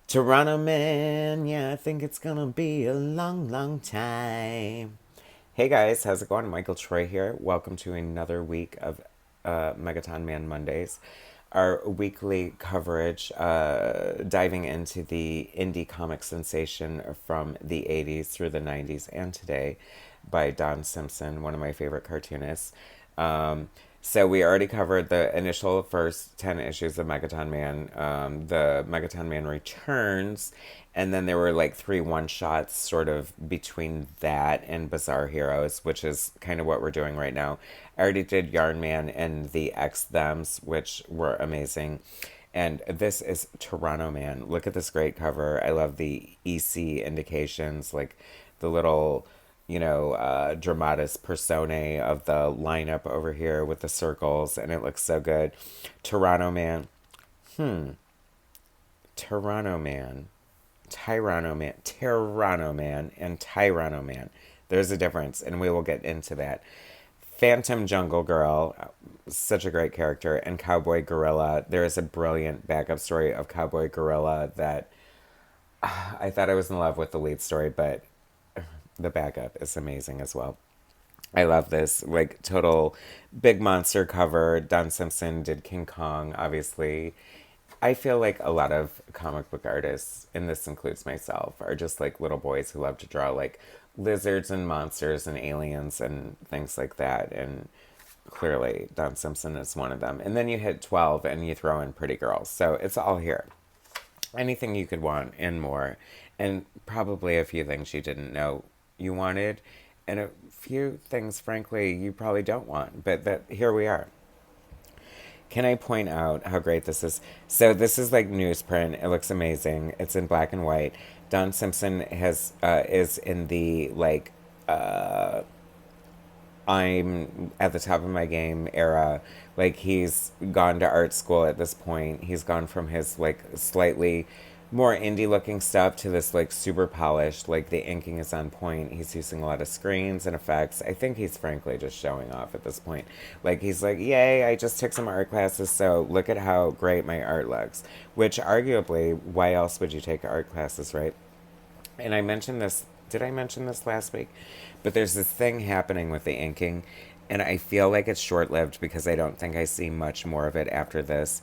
Petrano-Man, yeah, I think it's gonna be a long, long time. Hey guys, how's it going? Michael Troy here. Welcome to another week of Megaton Man Mondays. Our weekly coverage diving into the indie comic sensation from the 80s through the 90s and today by Don Simpson, one of my favorite cartoonists. So we already covered the initial first 10 issues of Megaton Man, the Megaton Man Returns, and then there were like three one-shots sort of between that and Bizarre Heroes, which is kind of what we're doing right now. I already did Yarn Man and the X-Thems, which were amazing. And this is Petrano-Man. Look at this great cover. I love the EC indications, like the little dramatis personae of the lineup over here with the circles, and it looks so good. Petrano-Man. Petrano-Man. Tyranno-Man. Tyranno-Man and Tyranno-Man. There's a difference, and we will get into that. Phantom Jungle Girl, such a great character, and Cowboy Gorilla. There is a brilliant backup story of Cowboy Gorilla that I thought I was in love with the lead story, but the backup is amazing as well. I love this, like, total big monster cover. Don Simpson did King Kong, obviously. I feel like a lot of comic book artists, and this includes myself, are just like little boys who love to draw like lizards and monsters and aliens and things like that. And clearly, Don Simpson is one of them. And then you hit 12 and you throw in Pretty Girls. So it's all here. Anything you could want and more. And probably a few things you didn't know you wanted. And a few things, frankly, you probably don't want. But that here we are. Can I point out how great this is? So this is like newsprint. It looks amazing. It's in black and white. Don Simpson has is in the like I'm at the top of my game era. Like he's gone to art school at this point. He's gone from his like slightly more indie looking stuff to this like super polished. Like the inking is on point. He's using a lot of screens and effects. I think he's frankly just showing off at this point. Like he's like, yay, I just took some art classes, so look at how great my art looks. Which arguably, why else would you take art classes, right? And I mentioned this, did I mention this last week? But there's this thing happening with the inking, and I feel like it's short lived because I don't think I see much more of it after this.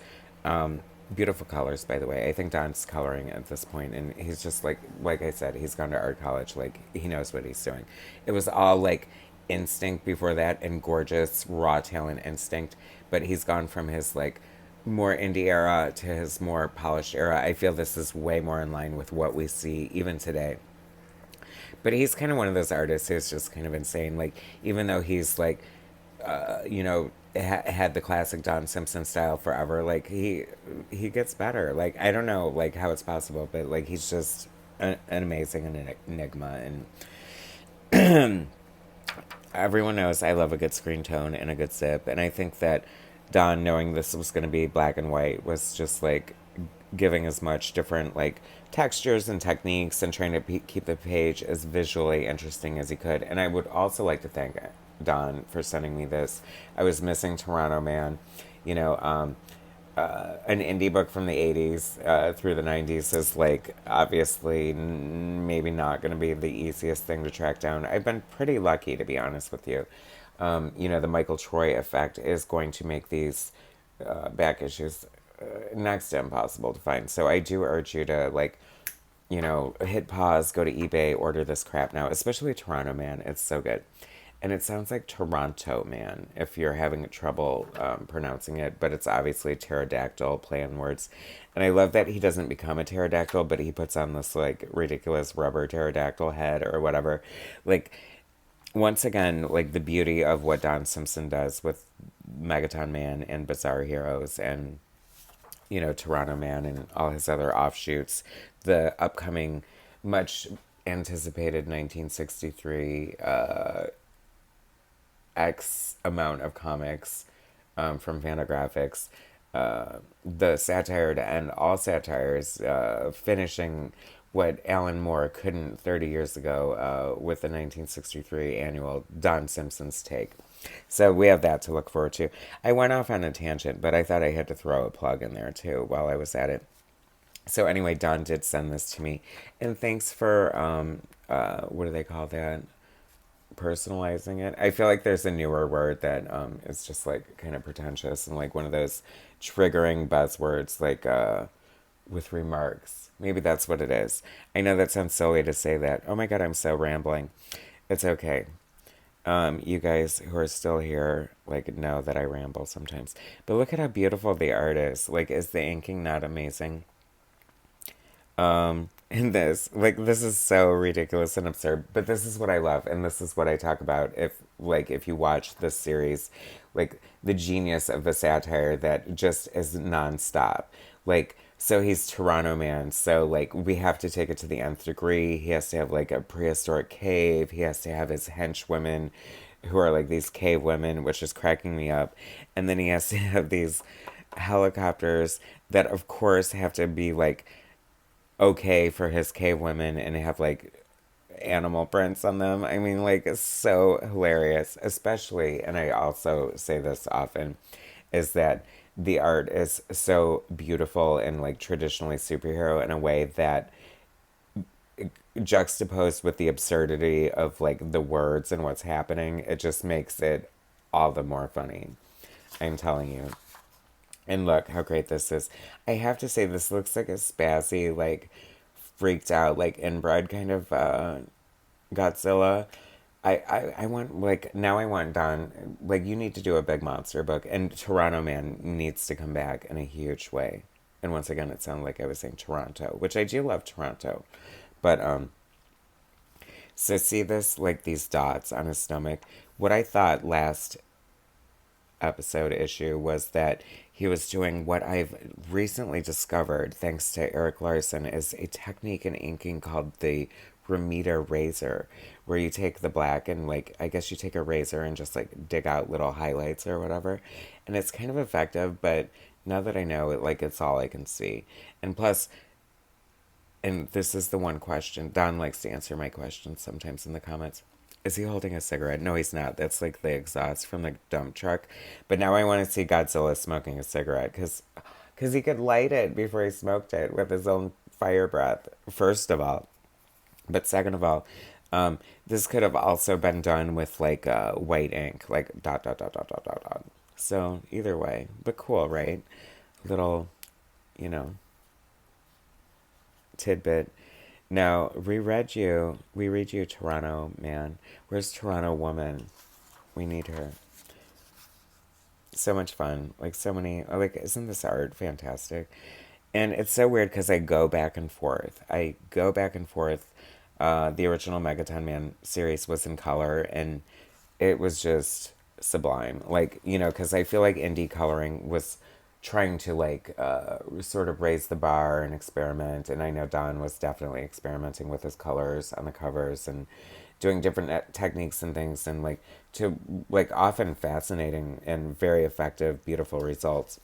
Beautiful colors, by the way. I think Don's coloring at this point, and he's just like I said, he's gone to art college. Like, he knows what he's doing. It was all like instinct before that and gorgeous raw talent instinct, but he's gone from his like more indie era to his more polished era. I feel this is way more in line with what we see even today. But he's kind of one of those artists who's just kind of insane. Like, even though he's like, had the classic Don Simpson style forever, like he gets better. Like, I don't know, like how it's possible, but like he's just an amazing enigma. And everyone knows I love a good screen tone and a good zip, and I think that Don, knowing this was going to be black and white, was just like giving as much different like textures and techniques and trying to keep the page as visually interesting as he could. And I would also like to thank Don for sending me this. I was missing Petrano-Man, you know, an indie book from the 80s through the 90s is like obviously maybe not going to be the easiest thing to track down. I've been pretty lucky, to be honest with you. The Michael Troy effect is going to make these back issues next to impossible to find. So I do urge you to like, hit pause, go to eBay, order this crap now, especially Petrano-Man. It's so good. And it sounds like Toronto Man if you're having trouble pronouncing it, but it's obviously pterodactyl, play on words. And I love that he doesn't become a pterodactyl, but he puts on this like ridiculous rubber pterodactyl head or whatever. Like, once again, like the beauty of what Don Simpson does with Megaton Man and Bizarre Heroes and, Petrano-Man and all his other offshoots. The upcoming, much anticipated 1963 X amount of comics from Fantagraphics. The satire to end all satires, finishing what Alan Moore couldn't 30 years ago with the 1963 annual Don Simpson's Take. So we have that to look forward to. I went off on a tangent, but I thought I had to throw a plug in there too while I was at it. So anyway, Don did send this to me, and thanks for what do they call that? Personalizing it. I feel like there's a newer word that is just like kind of pretentious and like one of those triggering buzzwords, like with remarks. Maybe that's what it is. I know that sounds silly to say that. Oh my god, I'm so rambling. It's okay. You guys who are still here, like, know that I ramble sometimes. But look at how beautiful the art is. Like, is the inking not amazing? In this, like, this is so ridiculous and absurd, but this is what I love, and this is what I talk about if you watch this series, like, the genius of the satire that just is nonstop. Like, so he's Toronto-man, so, like, we have to take it to the nth degree. He has to have, like, a prehistoric cave. He has to have his henchwomen who are, like, these cave women, which is cracking me up. And then he has to have these helicopters that, of course, have to be, like, okay for his cave women and have like animal prints on them. I mean, like, it's so hilarious. Especially, and I also say this often, is that the art is so beautiful and like traditionally superhero in a way that juxtaposed with the absurdity of like the words and what's happening, it just makes it all the more funny. I'm telling you. And look how great this is. I have to say, this looks like a spazzy, like, freaked out, like, inbred kind of Godzilla. I want, like, now I want Don, like, you need to do a big monster book. And Toronto-Man needs to come back in a huge way. And once again, it sounded like I was saying Toronto, which I do love Toronto. But, so see this, like, these dots on his stomach? What I thought last episode issue was that he was doing what I've recently discovered, thanks to Eric Larson, is a technique in inking called the Ramita razor, where you take the black and, like, I guess you take a razor and just like dig out little highlights or whatever, and it's kind of effective. But now that I know it, like, it's all I can see. And plus, and this is the one question Don likes to answer my questions sometimes in the comments. Is he holding a cigarette? No, he's not. That's like the exhaust from the dump truck. But now I want to see Godzilla smoking a cigarette because he could light it before he smoked it with his own fire breath, first of all. But second of all, this could have also been done with like white ink, like dot, dot, dot, dot, dot, dot, dot. So either way, but cool, right? Little, you know, tidbit. Now, we read you Toronto Man. Where's Toronto Woman? We need her. So much fun. Like, so many, like, isn't this art fantastic? And it's so weird because I go back and forth. I go back and forth. The original Megaton Man series was in color, and it was just sublime. Like, you know, because I feel like indie coloring was trying to like sort of raise the bar and experiment. And I know Don was definitely experimenting with his colors on the covers and doing different techniques and things, and like to like often fascinating and very effective, beautiful results.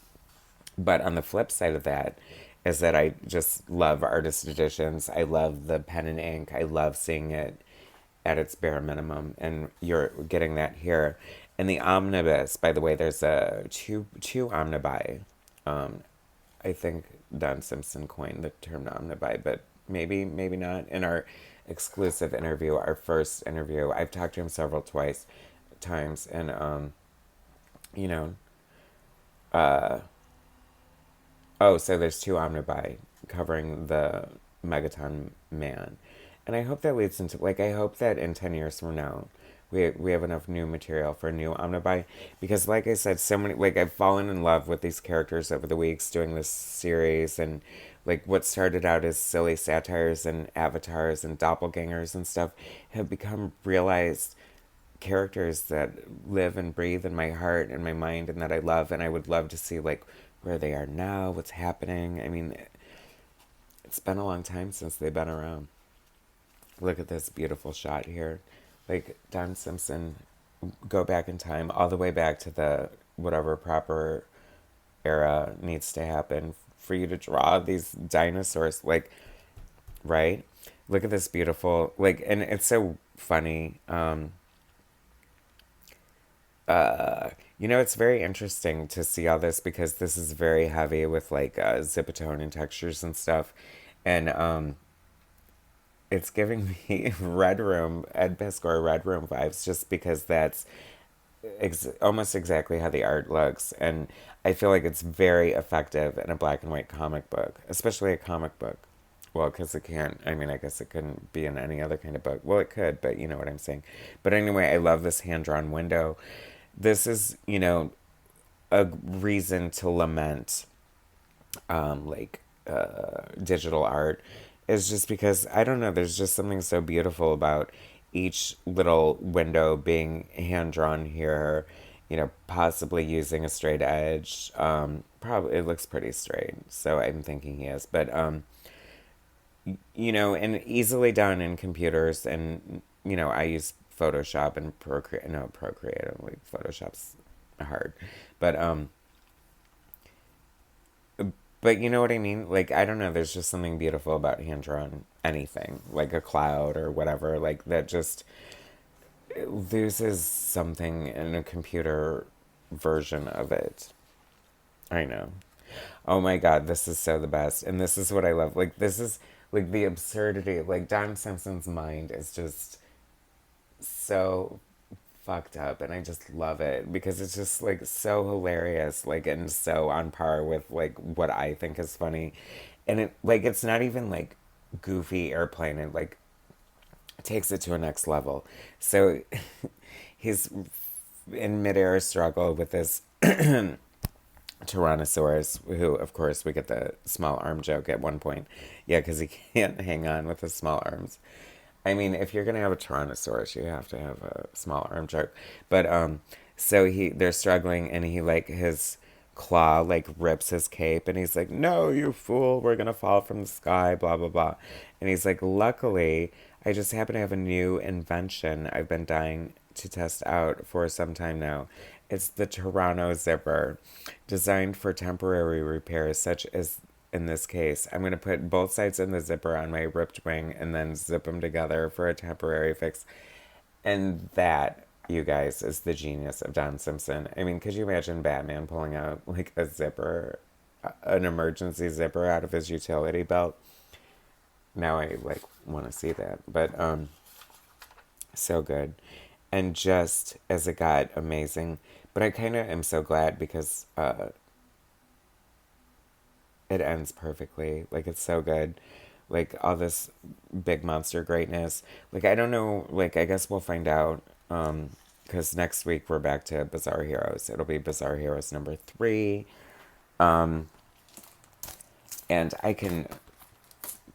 But on the flip side of that is that I just love artist editions. I love the pen and ink. I love seeing it at its bare minimum, and you're getting that here. In the omnibus, by the way, there's a two omnibi. Um, I think Don Simpson coined the term omnibi, but maybe not. In our exclusive interview, our first interview, I've talked to him several times, and you know, oh, so there's two omnibi covering the Megaton Man. And I hope that leads into, like, I hope that in 10 years from now, we have enough new material for a new omnibi. Because, like I said, so many, like, I've fallen in love with these characters over the weeks doing this series. And, like, what started out as silly satires and avatars and doppelgangers and stuff have become realized characters that live and breathe in my heart and my mind and that I love. And I would love to see, like, where they are now, what's happening. I mean, it's been a long time since they've been around. Look at this beautiful shot here. Like, Don Simpson, go back in time, all the way back to the whatever proper era needs to happen for you to draw these dinosaurs. Like, right? Look at this beautiful, like, and it's so funny. uh, it's very interesting to see all this because this is very heavy with like zipatone and textures and stuff. And it's giving me Red Room, Ed Piscor Red Room vibes just because that's almost exactly how the art looks. And I feel like it's very effective in a black and white comic book, especially a comic book. Well, because it can't, I mean, I guess it couldn't be in any other kind of book. Well, it could, but you know what I'm saying. But anyway, I love this hand drawn window. This is, a reason to lament like digital art is just because I don't know. There's just something so beautiful about each little window being hand drawn here. Possibly using a straight edge. Probably it looks pretty straight, so I'm thinking he is. But and easily done in computers, and I use Photoshop and Procreate. No, Procreate. Like Photoshop's hard, but you know what I mean? Like, I don't know, there's just something beautiful about hand drawn anything, like a cloud or whatever, like that just loses something in a computer version of it. I know. Oh my God, this is so the best. And this is what I love. Like, this is like the absurdity. Like, Don Simpson's mind is just so fucked up, and I just love it because it's just like so hilarious, like, and so on par with like what I think is funny. And it, like, it's not even like goofy airplane, and like takes it to a next level. So he's in midair struggle with this Tyrannosaurus, who, of course, we get the small arm joke at one point. Yeah, because he can't hang on with his small arms. I mean, if you're gonna have a Tyrannosaurus, you have to have a small arm joke. But so they're struggling, and he like his claw like rips his cape, and he's like, "No, you fool! We're gonna fall from the sky!" Blah blah blah. And he's like, "Luckily, I just happen to have a new invention I've been dying to test out for some time now. It's the Tyranno zipper, designed for temporary repairs such as in this case. I'm going to put both sides in the zipper on my ripped wing and then zip them together for a temporary fix." And that, you guys, is the genius of Don Simpson. I mean, could you imagine Batman pulling out like a zipper, an emergency zipper out of his utility belt? Now I like want to see that. But so good. And just as it got amazing. But I kind of am so glad because it ends perfectly. Like, it's so good. Like, all this big monster greatness. Like, I don't know. Like, I guess we'll find out. Because next week we're back to Bizarre Heroes. It'll be Bizarre Heroes number 3. And I can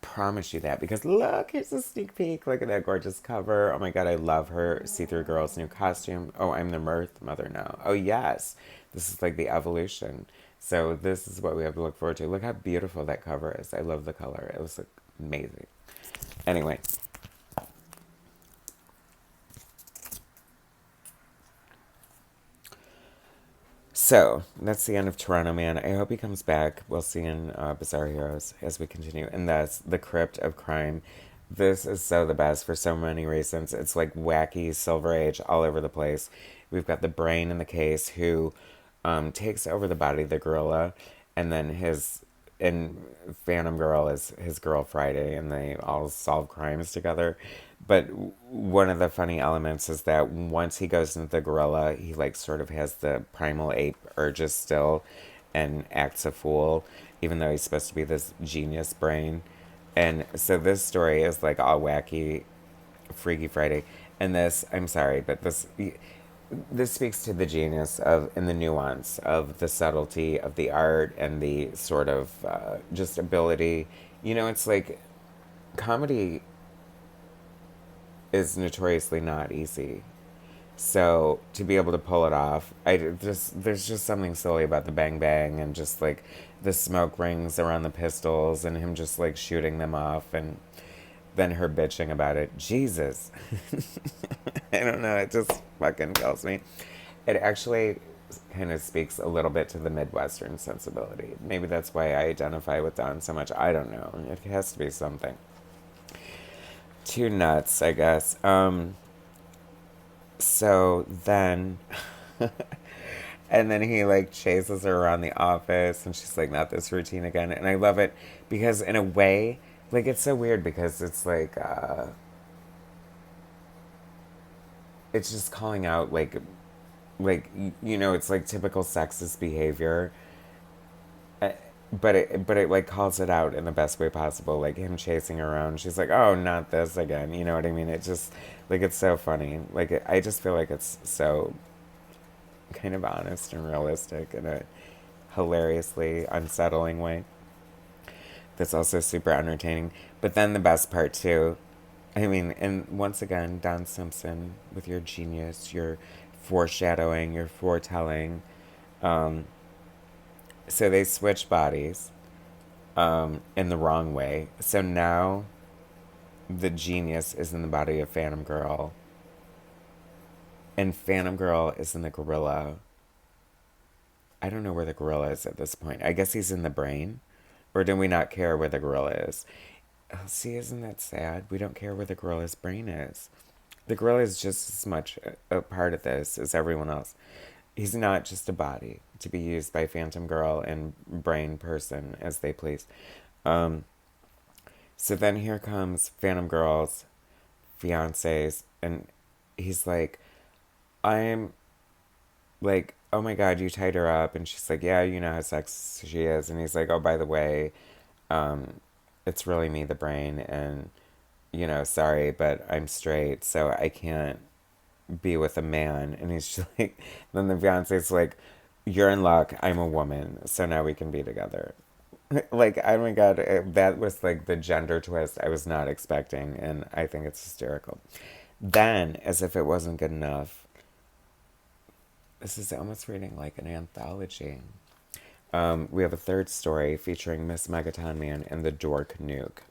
promise you that because look, here's a sneak peek. Look at that gorgeous cover. Oh my God, I love her See-thru girl's new costume. Oh, I'm the Mirth Mother now. Oh yes, this is like the evolution. So this is what we have to look forward to. Look how beautiful that cover is. I love the color. It looks like amazing. Anyway, so that's the end of Pterano-Man. I hope he comes back. We'll see in Bizarre Heroes as we continue. And that's The Crypt of Crime. This is so the best for so many reasons. It's like wacky Silver Age all over the place. We've got the brain in the case who takes over the body of the gorilla, and then and Phantom Girl is his girl Friday, and they all solve crimes together. But one of the funny elements is that once he goes into the gorilla, he like sort of has the primal ape urges still, and acts a fool, even though he's supposed to be this genius brain. And so this story is like all wacky, Freaky Friday. And this, I'm sorry, but this speaks to the genius of and the nuance of the subtlety of the art and the sort of just ability. It's like comedy is notoriously not easy. So to be able to pull it off, there's just something silly about the bang bang and just like the smoke rings around the pistols and him just like shooting them off, and then her bitching about it. Jesus. I don't know, it just fucking kills me. It actually kind of speaks a little bit to the Midwestern sensibility. Maybe that's why I identify with Don so much. I don't know. It has to be something. Too nuts, I guess. So then And then he like chases her around the office and she's like, not this routine again. And I love it because in a way, like it's so weird because it's like it's just calling out it's like typical sexist behavior. Uh, but it like calls it out in the best way possible, like him chasing her around. She's like, oh, not this again, you know what I mean? It just like it's so funny. I just feel like it's so kind of honest and realistic in a hilariously unsettling way. That's also super entertaining. But then the best part too, I mean, and once again, Don Simpson with your genius, your foreshadowing, your foretelling. Um, so they switch bodies in the wrong way. So now the genius is in the body of Phantom Girl, and Phantom Girl is in the gorilla. I don't know where the gorilla is at this point. I guess he's in the brain. Or do we not care where the gorilla is? Oh, see, isn't that sad? We don't care where the gorilla's brain is. The gorilla is just as much a part of this as everyone else. He's not just a body to be used by Phantom Girl and Brain Person as they please. Um, so then here comes Phantom Girl's fiance's, and he's like, I'm like, oh my God, you tied her up. And she's like, yeah, you know how sexy she is. And he's like, oh, by the way, um, it's really me, the brain. And, sorry, but I'm straight, so I can't be with a man. And he's just like, then the fiance's like, you're in luck. I'm a woman. So now we can be together. Like, oh my God, that was like the gender twist I was not expecting. And I think it's hysterical. Then, as if it wasn't good enough, this is almost reading like an anthology. We have a third story featuring Miss Megaton Man and the Dork Nuke.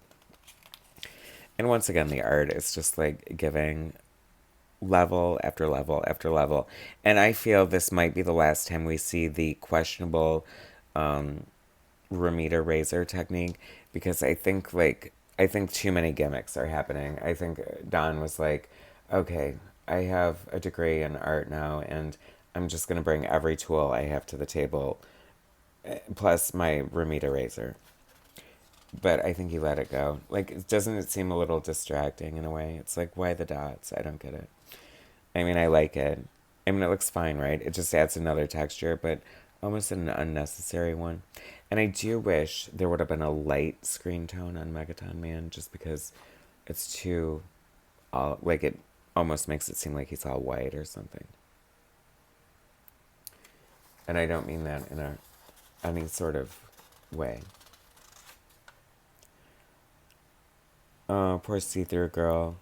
And once again, the art is just like giving level after level after level. And I feel this might be the last time we see the questionable Ramita razor technique, because I think too many gimmicks are happening. I think Don was like, okay, I have a degree in art now, and I'm just going to bring every tool I have to the table, plus my Ramita razor. But I think he let it go. Like, doesn't it seem a little distracting in a way? It's like, why the dots? I don't get it. I mean, I like it. I mean, it looks fine, right? It just adds another texture, but almost an unnecessary one. And I do wish there would have been a light screen tone on Megaton Man, just because it's too, all like it almost makes it seem like he's all white or something. And I don't mean that in any sort of way. Oh, poor See-thru girl.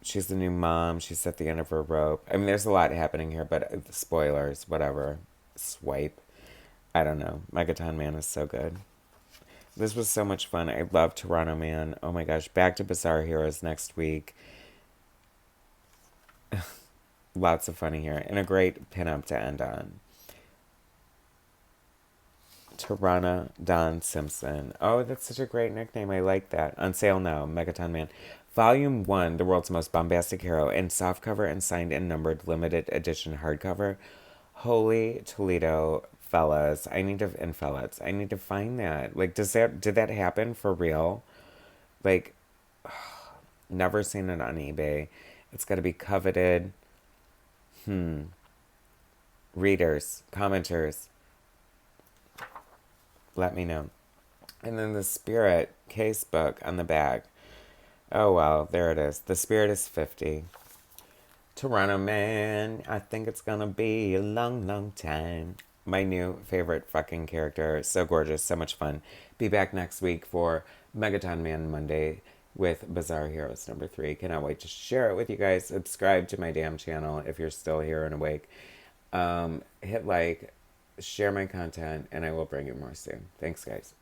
She's the new mom. She's at the end of her rope. I mean, there's a lot happening here, but spoilers, whatever. Swipe. I don't know. Megaton Man is so good. This was so much fun. I love PTERANOMAN. Oh my gosh. Back to Bizarre Heroes next week. Lots of fun here. And a great pinup to end on. Don Simpson. Oh, that's such a great nickname. I like that. On sale now. Megaton Man. Volume 1, the world's most bombastic hero, in softcover and signed and numbered limited edition hardcover. Holy Toledo, fellas. I need to find that. Like, did that happen for real? Like, never seen it on eBay. It's got to be coveted. Readers, commenters, let me know. And then the Spirit case book on the back. Oh, well, there it is. The Spirit is 50. PTERANOMAN, I think it's gonna be a long, long time. My new favorite fucking character. So gorgeous, so much fun. Be back next week for Megaton Man Monday with Bizarre Heroes number 3. Cannot wait to share it with you guys. Subscribe to my damn channel if you're still here and awake. Hit like, share my content, and I will bring you more soon. Thanks, guys.